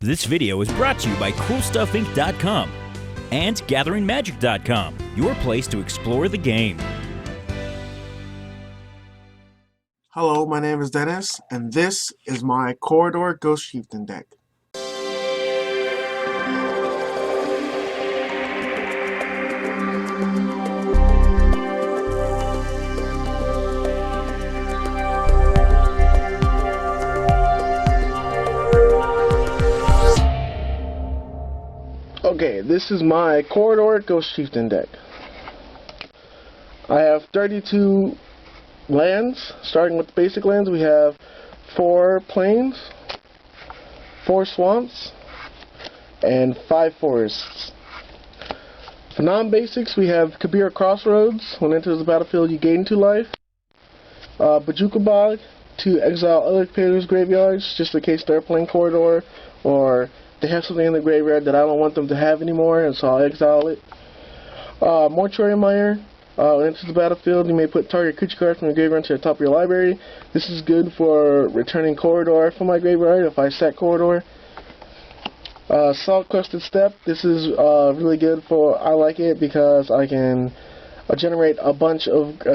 This video is brought to you by CoolStuffInc.com and GatheringMagic.com, your place to explore the game. Hello, my name is Dennis, and this is my Karador Ghost Chieftain deck. Okay, this is my Karador Ghost Chieftain deck. I have 32 lands. Starting with the basic lands, we have 4 plains, 4 swamps, and 5 forests. For non-basics, we have Kabira Crossroads. When it enters the battlefield, you gain 2 life. Bojuka Bog, to exile other players' graveyards, just in case they're playing Karador, or they have something in the graveyard that I don't want them to have anymore, and so I'll exile it. Mortuary Mire, enters the battlefield, you may put target creature card from your graveyard to the top of your library. This is good for returning Karador from my graveyard if I sack Karador. Saltcrusted Steppe, this is really good for, I like it because I can generate a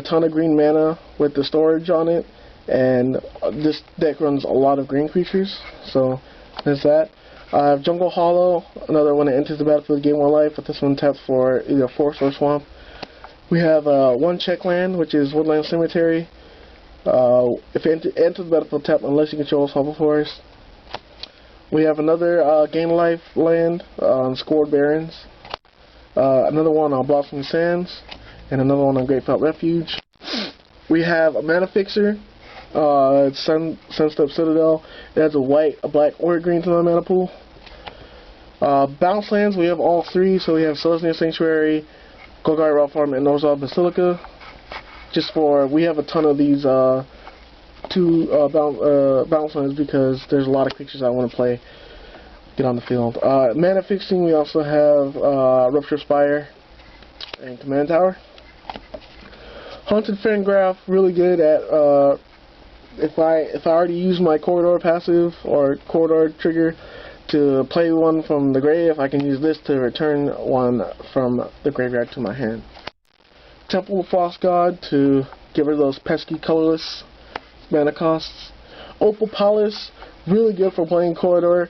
ton of green mana with the storage on it, and this deck runs a lot of green creatures, so there's that. I have Jungle Hollow, another one that enters the battlefield, gain 1 life, but this one taps for either forest or swamp. We have 1 check land, which is Woodland Cemetery. If it enters the battlefield, tap unless you control Opal Forest. We have another gain life land on Scoured Barrens. Another one on Blossoming Sands, and another one on Graypelt Refuge. We have a mana fixer. It's Sandsteppe Citadel. It adds a black, or a green to my mana pool. Bounce lands, we have all 3, so we have Selesnya Sanctuary, Golgari Rot Farm, and Orzhov Basilica. We have a ton of these 2 bounce lands because there's a lot of creatures I want to get on the field. Mana fixing, we also have Rupture Spire and Command Tower. Haunted Fengraf, really good at if I already use my Karador passive or Karador trigger to play one from the grave, I can use this to return one from the graveyard to my hand. Temple of Frost God to get rid of those pesky colorless mana costs. Opal Palace, really good for playing Karador.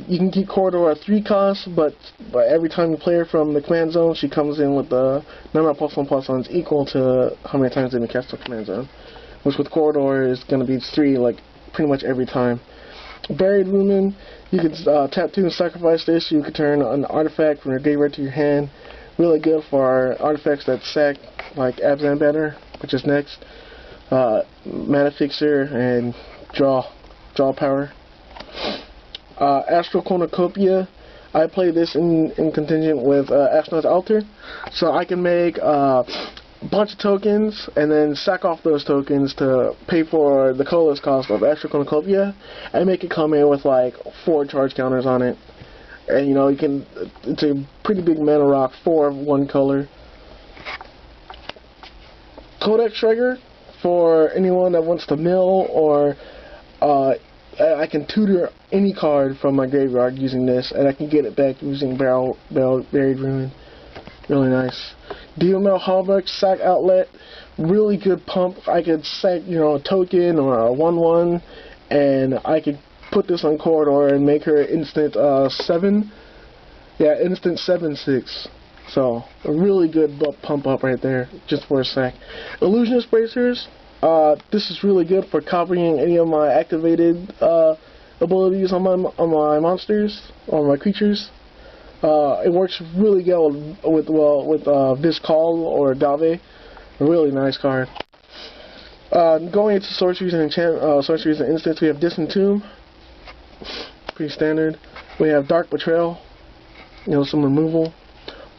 You can keep Karador at 3 costs, but every time you play her from the command zone, she comes in with the number of +1/+1s equal to how many times they can cast the command zone. Which with Karador is going to be 3, like pretty much every time. Buried Ruin, you can tap 2 and sacrifice this. You can turn an artifact from your graveyard to your hand. Really good for artifacts that sack, like Abzan Banner, which is next. Mana Fixer and draw power. Astral Cornucopia, I play this in contingent with Ashnod's Altar, so I can make bunch of tokens and then sack off those tokens to pay for the colorless cost of Astral Cornucopia and make it come in with like 4 charge counters on it. And it's a pretty big mana rock for 1 color. Codex Shredder, for anyone that wants to mill, or I can tutor any card from my graveyard using this, and I can get it back using Buried Ruin. Really nice. Demonmail Hauberk, sack outlet, really good pump. I could sack, a token or a 1/1, and I could put this on Karador and make her instant 7. Yeah, instant 7/6. So a really good pump up right there, just for a sack. Illusionist Bracers. This is really good for copying any of my activated abilities on my monsters, on my creatures. It works really well with Viscall or Dave. A really nice card. Going into sorceries and sorceries and instants, we have Disentomb, pretty standard. We have Dark Betrayal, some removal.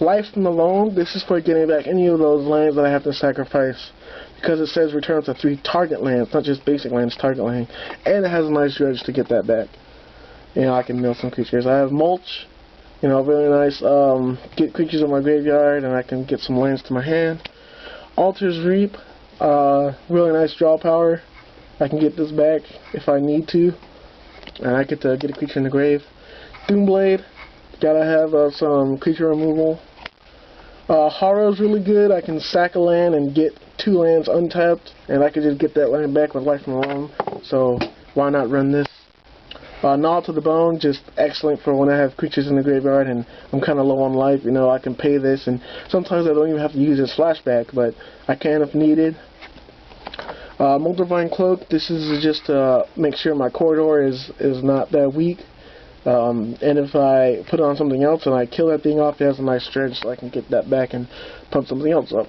Life from the Loam, this is for getting back any of those lands that I have to sacrifice, because it says return to 3 target lands, not just basic lands, target land, and it has a nice dredge to get that back. I can mill some creatures. I have Mulch. Really nice, get creatures in my graveyard, and I can get some lands to my hand. Altar's Reap, really nice draw power. I can get this back if I need to, and I get to get a creature in the grave. Doomblade, gotta have some creature removal. Harrow's really good. I can sack a land and get 2 lands untapped, and I can just get that land back with Life from Alone. So why not run this? Gnaw to the Bone, just excellent for when I have creatures in the graveyard and I'm kind of low on life. You know, I can pay this, and sometimes I don't even have to use this flashback, but I can if needed. Moldervine Cloak, this is just to make sure my corridor is not that weak. And if I put it on something else and I kill that thing off, it has a nice stretch, so I can get that back and pump something else up.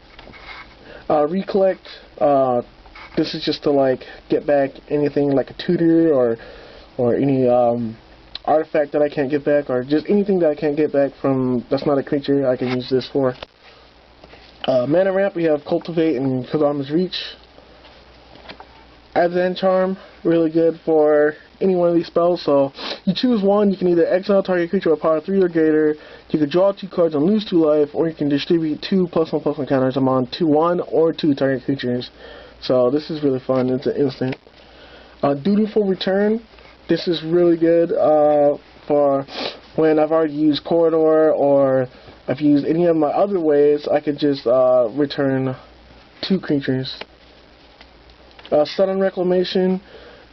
Recollect, this is just to like get back anything like a tutor or any artifact that I can't get back, or just anything that I can't get back from that's not a creature. I can use this for. Mana ramp, we have Cultivate and Kagama's Reach. Abzan Charm, really good for any one of these spells. So you choose one, you can either exile target creature with power 3 or greater, you can draw 2 cards and lose 2 life, or you can distribute 2 +1/+1 counters among 1 or 2 target creatures. So this is really fun, it's an instant. Dutiful Return, this is really good for when I've already used Corridor, or I've used any of my other ways, I could just return 2 creatures. Sudden Reclamation,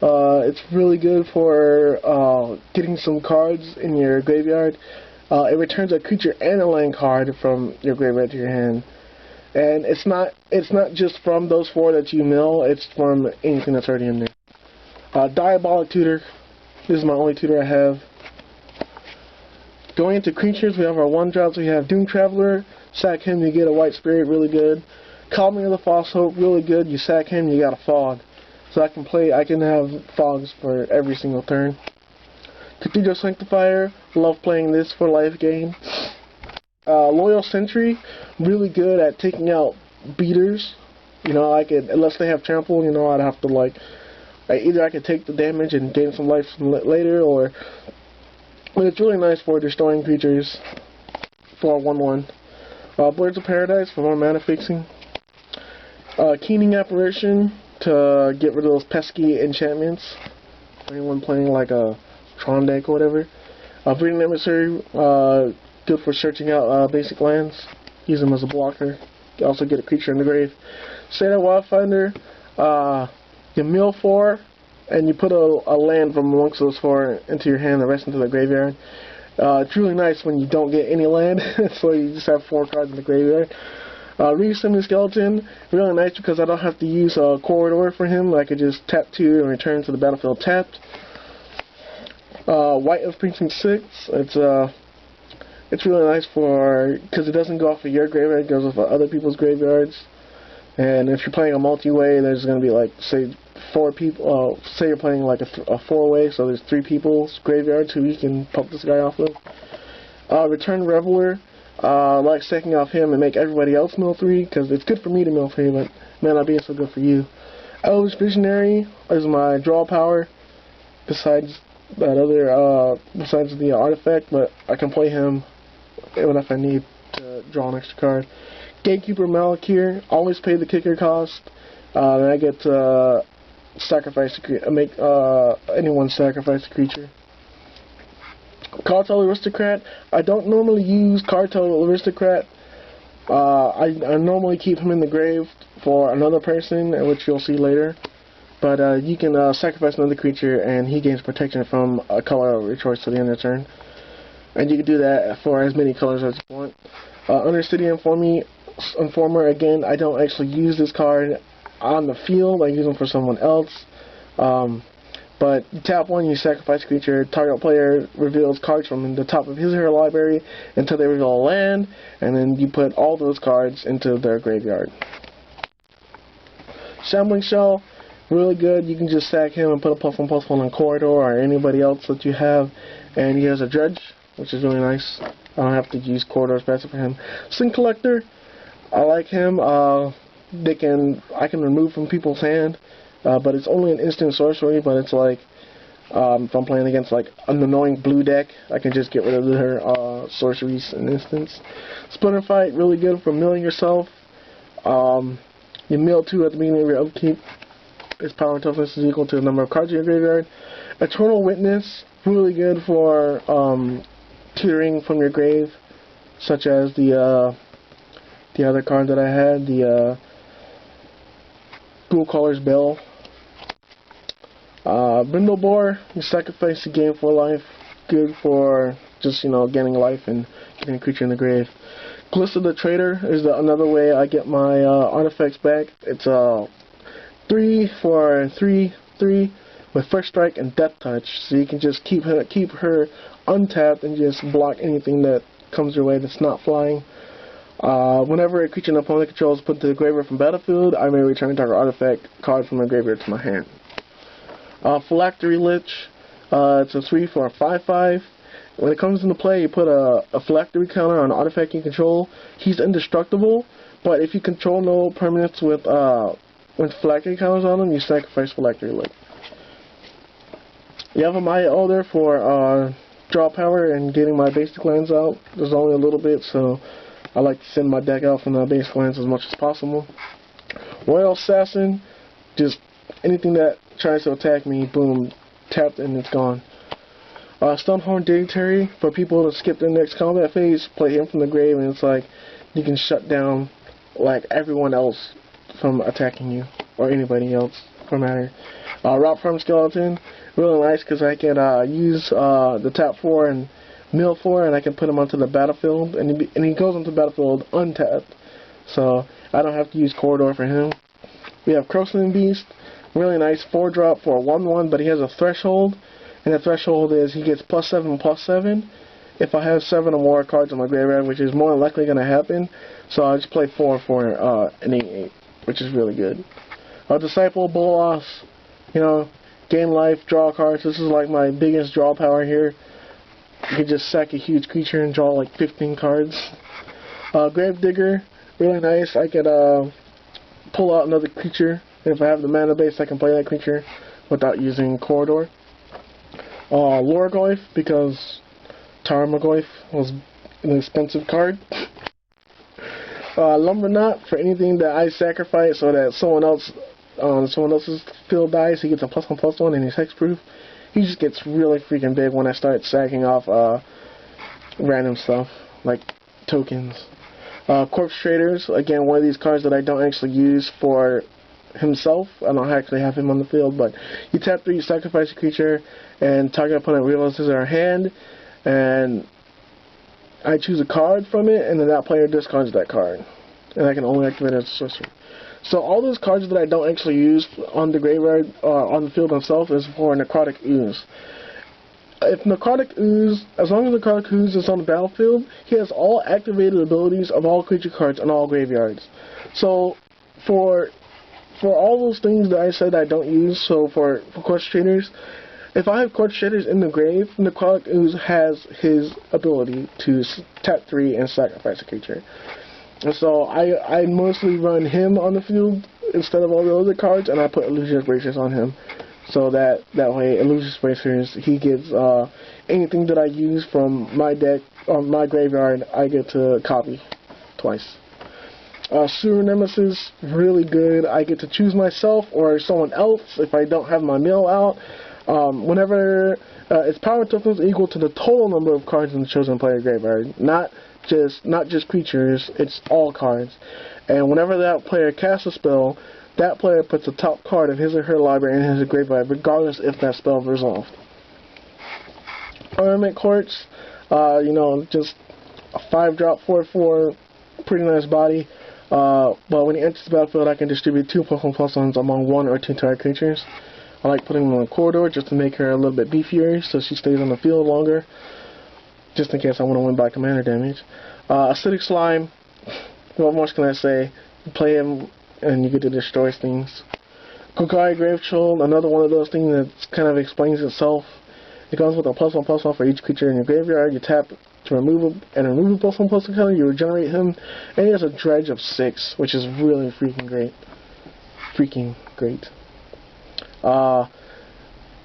it's really good for getting some cards in your graveyard. It returns a creature and a land card from your graveyard to your hand. And it's not just from those 4 that you mill, it's from anything that's already in there. Diabolic Tutor, this is my only tutor I have. Going into creatures, we have our 1-drops, we have Doom Traveler, sack him, you get a White Spirit, really good. Calming of the False Hope, really good, you sack him, you got a Fog. So I can have Fogs for every single turn. Cathedral Sanctifier, love playing this for life gain. Loyal Sentry, really good at taking out beaters. You know, I could, unless they have trample, you know, I'd have to like, either I could take the damage and gain some life later, or, but it's really nice for destroying creatures for 1/1. Birds of Paradise for more mana fixing. Keening Apparition to get rid of those pesky enchantments. Anyone playing like a Tron deck or whatever. Viridian Emissary, good for searching out basic lands. Use them as a blocker. You also get a creature in the grave. Satyr Wayfinder, you mill 4, and you put a land from amongst those 4 into your hand, the rest into the graveyard. It's really nice when you don't get any land, so you just have 4 cards in the graveyard. Reassembling Skeleton, really nice because I don't have to use a Corridor for him. I could just tap 2 and return to the battlefield tapped. Wight of Precinct 6, it's really nice for, because it doesn't go off of your graveyard, it goes off of other people's graveyards. And if you're playing a multi-way, there's going to be like, say, 4 people, say you're playing like a 4-way, so there's 3 people's graveyards who you can pump this guy off of. Return Reveler, like stacking off him and make everybody else mill 3, because it's good for me to mill 3, but may not be so good for you. Elvish Visionary is my draw power, besides that other, besides the artifact, but I can play him even if I need to draw an extra card. Gatekeeper Malakir, always pay the kicker cost, and I get to sacrifice make anyone sacrifice a creature. Cartel Aristocrat, I don't normally use Cartel Aristocrat. I normally keep him in the grave for another person, which you'll see later. But you can sacrifice another creature and he gains protection from a color of your choice to the end of the turn. And you can do that for as many colors as you want. Undercity Informer, again, I don't actually use this card on the field. I use them for someone else. But you tap 1, you sacrifice a creature, target player reveals cards from the top of his or her library until they reveal a land, and then you put all those cards into their graveyard. Shambling Shell, really good. You can just sack him and put a +1/+1 on Corridor or anybody else that you have, and he has a Dredge, which is really nice. I don't have to use Corridor special for him. Sin Collector, I like him. I can remove from people's hand. But it's only an instant sorcery, but it's like, if I'm playing against like an annoying blue deck, I can just get rid of their sorceries in instance. Splinter Fight, really good for milling yourself. You mill 2 at the beginning of your upkeep. Its power and toughness is equal to the number of cards in your graveyard. Eternal Witness, really good for tutoring from your grave, such as the other card that I had, the Ghoul-Caller's Bell. Brindlebore, you sacrifice to gain 4 life. Good for just, gaining life and getting a creature in the grave. Glissa the Trader is another way I get my artifacts back. It's 3 for 3/3 with First Strike and Death Touch, so you can just keep her untapped and just block anything that comes your way that's not flying. Whenever a creature an opponent controls put to the graveyard from battlefield, I may return a target artifact card from my graveyard to my hand. Phylactery Lich, it's a 3 for a 5/5. When it comes into play, you put a Phylactery counter on an artifact you control. He's indestructible, but if you control no permanents with Phylactery counters on him, you sacrifice Phylactery Lich. You have a Maya Elder for draw power and getting my basic lands out. There's only a little bit, so I like to send my deck out from the basic lands as much as possible. Royal Assassin, just anything that tries to attack me, boom, tapped and it's gone. Stonehorn Dignitary, for people to skip their next combat phase, play him from the grave, and it's like you can shut down like everyone else from attacking you, or anybody else for matter. Rot Farm Skeleton, really nice because I can use the tap 4 and mill 4, and I can put him onto the battlefield, and he goes onto the battlefield untapped, so I don't have to use Karador for him. We have Crossing Beast, really nice 4-drop for a 1/1, but he has a threshold, and the threshold is he gets +7/+7 if I have 7 or more cards on my graveyard, which is more than likely going to happen, so I just play 4 for an 8/8, which is really good. Disciple Bolas, gain life, draw cards. This is like my biggest draw power here. You can just sack a huge creature and draw like 15 cards. Gravedigger, really nice. I could pull out another creature. If I have the mana base, I can play that creature without using Karador. Lorgoyf, because Tarmogoyf was an expensive card. Lumberknot, for anything that I sacrifice so that someone else's field dies, he gets a +1/+1 and he's hexproof. He just gets really freaking big when I start sacking off random stuff, like tokens. Corpse Traders, again, one of these cards that I don't actually use for himself. I don't actually have him on the field, but you tap 3, you sacrifice a creature, and target opponent realizes their hand, and I choose a card from it, and then that player discards that card, and I can only activate it as a sorcery. So all those cards that I don't actually use on the graveyard or on the field itself is for Necrotic Ooze. If Necrotic Ooze, as long as Necrotic Ooze is on the battlefield, he has all activated abilities of all creature cards on all graveyards. So for all those things that I said I don't use, so for Corpse Traders, if I have Corpse Traders in the grave, Necrotic Ooze has his ability to tap 3 and sacrifice a creature. And so I mostly run him on the field instead of all the other cards, and I put Illusionist Bracers on him. So that way, Illusionist Bracers, he gets anything that I use from my deck or my graveyard, I get to copy twice. Sewer Nemesis, really good. I get to choose myself or someone else if I don't have my mill out. Whenever its power toughness is equal to the total number of cards in the chosen player graveyard, not just creatures, it's all cards. And whenever that player casts a spell, that player puts the top card of his or her library in his graveyard, regardless if that spell is resolved. Ornament Quartz, just a 5-drop 4/4, pretty nice body. But when he enters the battlefield, I can distribute 2 +1/+1s among 1 or 2 target creatures. I like putting them on a Karador just to make her a little bit beefier, so she stays on the field longer, just in case I want to win by commander damage. Acidic Slime, what more can I say? You play him and you get to destroy things. Golgari Grave Troll, another one of those things that kind of explains itself. It comes with a +1/+1 for each creature in your graveyard. You tap to remove a +1/+1 color, you regenerate him, and he has a dredge of 6, which is really freaking great.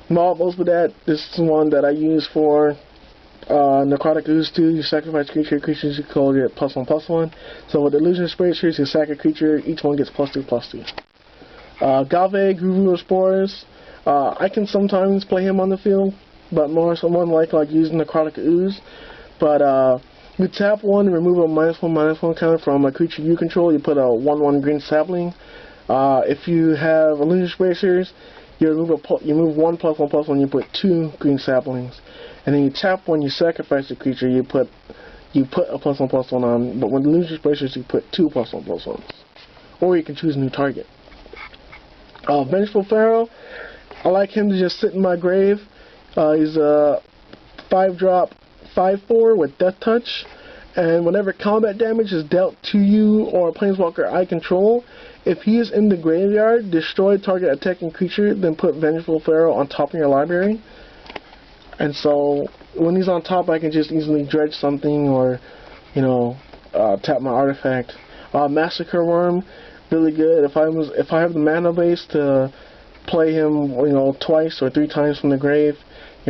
Most of that, this is one that I use for Necrotic Ooze 2. You sacrifice creatures you call get +1/+1. So with Illusionist Bracers, you sack a creature, each one gets +2/+2. Galve, Guru Spores, I can sometimes play him on the field. but more someone like using the Necrotic Ooze. But you tap one and remove a -1/-1 counter from a creature you control. You put a 1/1 green sapling. If you have illusion bracers, you move 1/+1/+1. You put 2 green saplings, and then you tap one. You sacrifice the creature. You put a +1/+1 on. But with illusion bracers, you put 2 +1/+1s, or you can choose a new target. Vengeful Pharaoh. I like him to just sit in my grave. He's a 5-drop 5/4 with Death Touch, and whenever combat damage is dealt to you or a planeswalker I control, if he is in the graveyard, destroy target attacking creature, then put Vengeful Pharaoh on top of your library. And so when he's on top, I can just easily dredge something or, tap my artifact. Massacre Worm, really good. If I have the mana base to play him, twice or 3 times from the grave,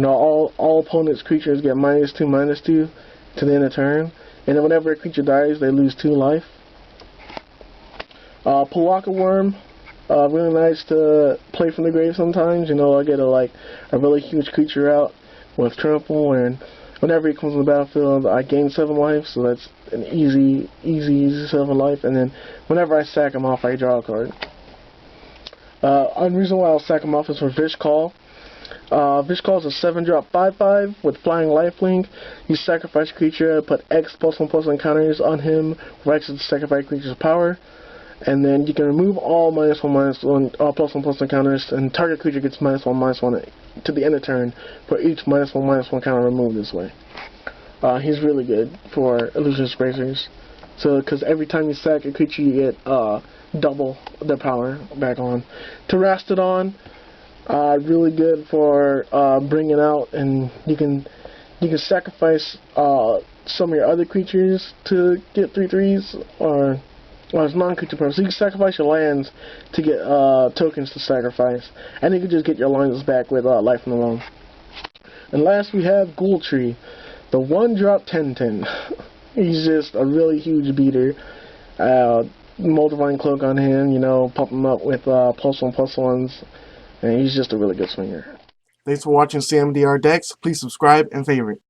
all opponents' creatures get -2/-2 to the end of turn, and then whenever a creature dies, they lose 2 life. Pelakka Worm, really nice to play from the grave sometimes. I get a really huge creature out with trample, and whenever he comes on the battlefield, I gain 7 life, so that's an easy 7 life, and then whenever I sack him off, I draw a card. The reason why I'll sack him off is for Vish Call. Vish Call is a 7-drop 5/5 with Flying Lifelink. You sacrifice a creature, put X +1/+1 counters on him, for X is the sacrifice creature's power, and then you can remove all -1/-1 +1/+1 counters, and target creature gets -1/-1 to the end of turn for each -1/-1 counter removed this way. He's really good for Illusion Bracers. So, because every time you sack a creature, you get double their power back on. Terastodon, really good for bringing out, and you can sacrifice some of your other creatures to get 3/3s, or it's non-creature purpose. So you can sacrifice your lands to get tokens to sacrifice, and you can just get your lands back with Life from the Loam. And last we have Ghoultree, the 1-drop 10/10. He's just a really huge beater. Moldervine Cloak on him, pump him up with +1/+1s, and he's just a really good swinger. Thanks for watching CMDR decks. Please subscribe and favorite.